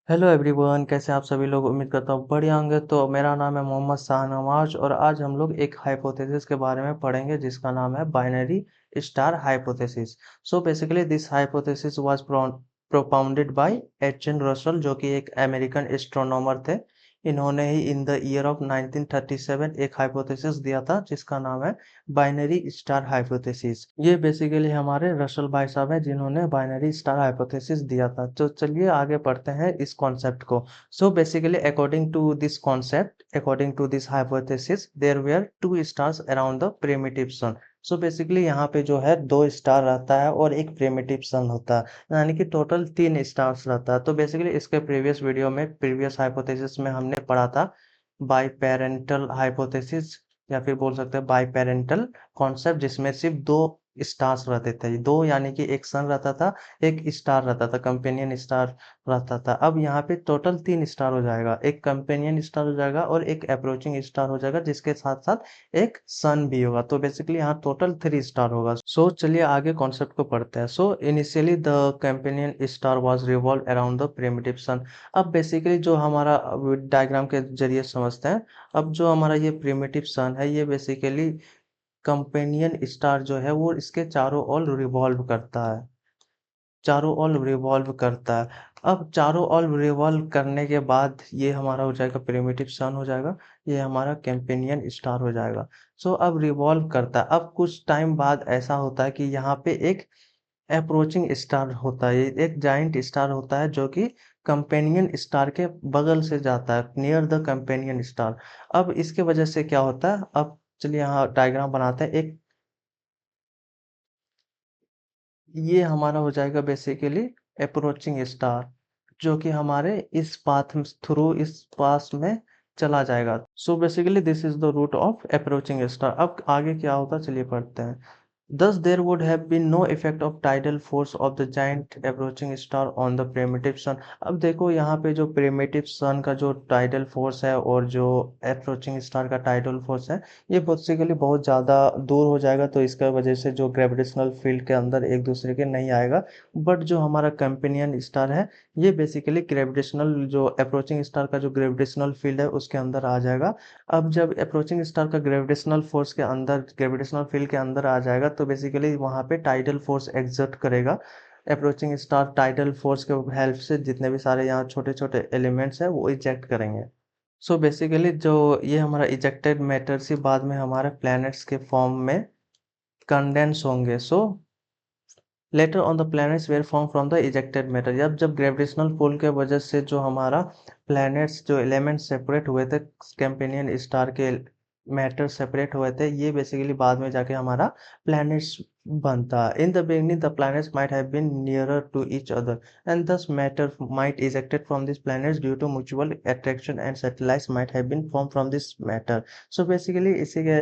Hello everyone, कैसे आप सभी लोग। उम्मीद करता हूँ बढ़िया होंगे। तो मेरा नाम है मोहम्मद शाहनवाज और आज हम लोग एक हाइपोथेसिस के बारे में पढ़ेंगे जिसका नाम है binary star hypothesis. So basically this hypothesis was propounded by H N Russell, जो कि एक अमेरिकन एस्ट्रोनॉमर थे। इन्होंने ही इन द ईयर ऑफ 1937 एक हाइपोथेसिस दिया था जिसका नाम है बाइनरी स्टार हाइपोथेसिस। ये बेसिकली हमारे रसल भाई साहब हैं जिन्होंने बाइनरी स्टार हाइपोथेसिस दिया था। तो चलिए आगे पढ़ते हैं इस कॉन्सेप्ट को। So basically according to this hypothesis there were two stars around the primitive sun. सो बेसिकली यहाँ पे जो है दो स्टार रहता है और एक प्रिमिटिव सन होता है, यानी कि टोटल तीन स्टार्स रहता है। तो बेसिकली इसके प्रीवियस वीडियो में, प्रीवियस हाइपोथेसिस में हमने पढ़ा था बाई पेरेंटल हाइपोथेसिस, या फिर बोल सकते हैं बाई पेरेंटल कॉन्सेप्ट, जिसमें सिर्फ दो स्टार्स रहते थे। दो यानी कि एक सन रहता था, एक स्टार रहता था, कंपेनियन स्टार रहता था। अब यहाँ पे टोटल तीन स्टार हो जाएगा, एक कंपेनियन स्टार हो जाएगा और एक अप्रोचिंग स्टार हो जाएगा, जिसके साथ साथ एक सन भी होगा। तो बेसिकली यहाँ टोटल थ्री स्टार होगा। सो चलिए आगे कॉन्सेप्ट को पढ़ते हैं। So initially the companion star was revolve around the primitive sun. अब बेसिकली जो हमारा डायग्राम के जरिए समझते हैं। अब जो हमारा ये प्रिमिटिव सन है, ये बेसिकली कंपेनियन स्टार जो है वो इसके चारों ओर रिवॉल्व करता है, चारों ओर रिवॉल्व करता है। अब चारों ओर रिवॉल्व करने के बाद ये हमारा हो जाएगा प्रिमिटिव सन हो जाएगा, ये हमारा कंपेनियन स्टार हो जाएगा। सो अब रिवॉल्व करता है। अब कुछ टाइम बाद ऐसा होता है कि यहाँ पे एक अप्रोचिंग स्टार होता है, एक जाइंट स्टार होता है जो कि कंपेनियन स्टार के बगल से जाता है, नियर द कंपेनियन स्टार। अब इसके वजह से क्या होता है, अब चलिए यहाँ डायग्राम बनाते हैं। एक ये हमारा हो जाएगा बेसिकली अप्रोचिंग स्टार, जो कि हमारे इस पाथ थ्रू इस पास में चला जाएगा। So basically this is the route of approaching star. अब आगे क्या होता चलिए पढ़ते हैं। Thus, there would have been no effect of tidal force of the giant approaching star on the primitive sun। अब देखो यहाँ पे जो primitive sun का जो tidal force है और जो approaching star का tidal force है, ये बेसिकली बहुत ज़्यादा दूर हो जाएगा। तो इसका वजह से जो ग्रेविटेशनल फील्ड के अंदर एक दूसरे के नहीं आएगा। बट जो हमारा कंपेनियन स्टार है, ये बेसिकली ग्रेविटेशनल, जो अप्रोचिंग स्टार का जो ग्रेविटेशनल फील्ड है उसके अंदर आ जाएगा। अब जब अप्रोचिंग स्टार का ग्रेविटेशनल फोर्स के अंदर, ग्रेविटेशनल फील्ड के अंदर आ जाएगा, तो बेसिकली वहां पे टाइडल फोर्स एग्जर्ट करेगा। अप्रोचिंग स्टार टाइडल फोर्स के हेल्प से जितने भी सारे यहाँ छोटे छोटे एलिमेंट्स हैं वो इजेक्ट करेंगे। सो बेसिकली जो ये हमारा इजेक्टेड मैटर से बाद में हमारे प्लैनेट्स के फॉर्म में कंडेंस होंगे। So later on the planets were form from the ejected matter. जब ग्रेविटेशनल पुल के वजह से जो हमारा प्लैनेट्स, जो एलिमेंट सेपरेट हुए थे कंपेनियन स्टार के, मैटर सेपरेट हुए थे, ये बेसिकली बाद में जाके हमारा प्लैनेट्स बनता है। In the beginning the planets might have been nearer to each other and this matter might ejected from this planets due to mutual attraction and satellites might have been form from this matter. So basically इसी के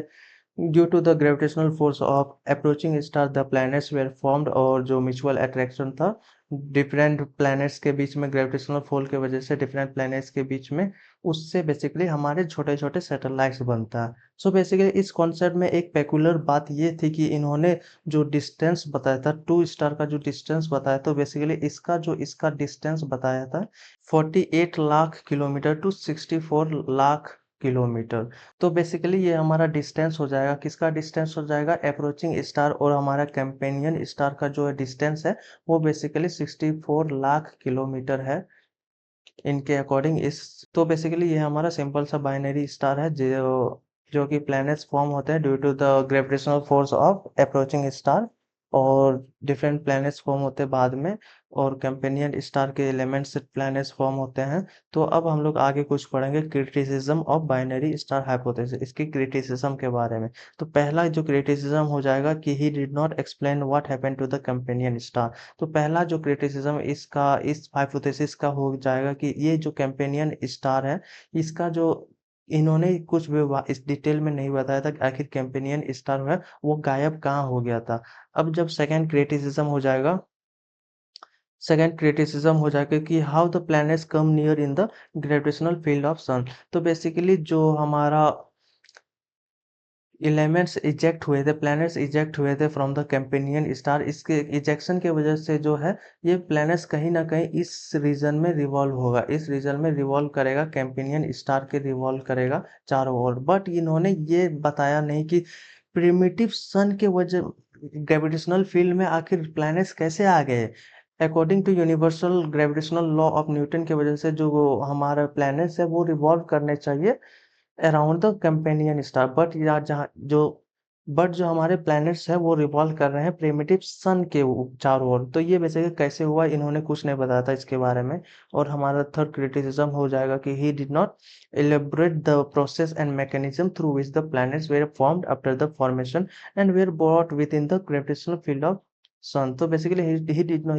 due to the gravitational force of approaching star the planets were formed, और जो mutual attraction था different planets के बीच में, gravitational force की वजह से डिफरेंट प्लैनेट्स के बीच में, उससे बेसिकली हमारे छोटे छोटे सैटेलाइट्स बनता है। सो बेसिकली इस कॉन्सेप्ट में एक पेकुलर बात ये थी कि इन्होंने जो डिस्टेंस बताया था, टू स्टार का जो डिस्टेंस बताया, तो बेसिकली इसका डिस्टेंस बताया था 48 lakh kilometre to 64 lakh kilometre. तो बेसिकली ये हमारा डिस्टेंस हो जाएगा, किसका डिस्टेंस हो जाएगा, अप्रोचिंग स्टार और हमारा कंपेनियन स्टार का जो डिस्टेंस है वो बेसिकली 64 लाख किलोमीटर है इनके अकॉर्डिंग। इस तो बेसिकली ये हमारा सिंपल सा बाइनरी स्टार है जो कि प्लैनेट्स फॉर्म होते हैं due to the gravitational force of approaching star, और डिफरेंट प्लैनेट्स फॉर्म होते हैं बाद में, और कंपेनियन स्टार के एलिमेंट्स से प्लैनेट्स फॉर्म होते हैं। तो अब हम लोग आगे कुछ पढ़ेंगे criticism of binary star hypothesis, इसकी क्रिटिसिज्म के बारे में। तो पहला जो क्रिटिसिज्म हो जाएगा कि he did not explain what happened to the companion star. तो पहला जो क्रिटिसिज्म इसका, इस हाइपोथेसिस का हो जाएगा कि ये जो कंपेनियन स्टार है, इसका जो इन्होंने कुछ भी इस डिटेल में नहीं बताया था कि आखिर कंपेनियन स्टार है वो गायब कहाँ हो गया था। अब जब सेकंड क्रिटिसिज्म हो जाएगा, सेकंड क्रिटिसिज्म हो जाएगा कि how the planets come near in the gravitational field of sun. तो बेसिकली जो हमारा एलिमेंट्स इजेक्ट हुए थे, प्लैनेट्स इजेक्ट हुए थे फ्रॉम द कैंपेनियन स्टार। इसके इजेक्शन की वजह से जो है ये प्लैनेट्स कहीं ना कहीं इस रीजन में रिवॉल्व होगा, इस रीजन में रिवॉल्व करेगा, कैंपेनियन स्टार के रिवॉल्व करेगा चारों ओर। बट इन्होंने ये बताया नहीं कि प्रिमिटिव सन के वजह ग्रेविटेशनल फील्ड में आखिर प्लैनेट्स कैसे आ गए। According to universal gravitational law of Newton की वजह से जो वो हमारा प्लैनेट्स है वो रिवॉल्व करने चाहिए around the companion star. But जो हमारे प्लैनेट्स है वो रिवॉल्व कर रहे हैं प्रिमिटिव सन के चारों ओर। तो ये बेसिकली कैसे हुआ इन्होंने कुछ नहीं बताया था इसके बारे में। और हमारा थर्ड क्रिटिसिज्म हो जाएगा कि he did not elaborate the process and mechanism through which the planets were formed after the formation and were brought within the gravitational field of sun. So basically he did not,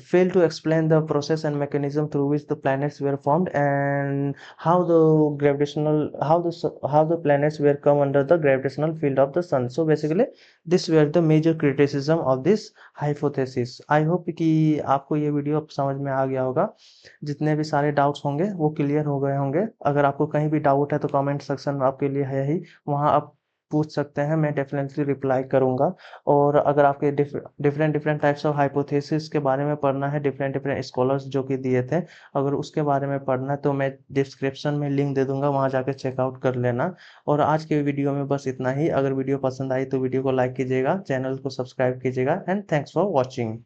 failed to explain the process and mechanism through which the planets were formed and how the planets were come under the gravitational field of the sun. So basically this were the major criticism of this hypothesis. I hope कि आपको ये video अब समझ में आ गया होगा, जितने भी सारे डाउट्स होंगे वो क्लियर हो गए होंगे। अगर आपको कहीं भी डाउट है तो कमेंट सेक्शन आपके लिए है ही, वहाँ आप पूछ सकते हैं, मैं डेफिनेटली रिप्लाई करूंगा। और अगर आपके different different types of hypothesis के बारे में पढ़ना है, डिफरेंट डिफरेंट स्कॉलर्स जो कि दिए थे, अगर उसके बारे में पढ़ना है तो मैं डिस्क्रिप्शन में लिंक दे दूंगा, वहाँ जाकर चेकआउट कर लेना। और आज के वीडियो में बस इतना ही। अगर वीडियो पसंद आई तो वीडियो को लाइक कीजिएगा, चैनल को सब्सक्राइब कीजिएगा एंड थैंक्स फॉर वॉचिंग।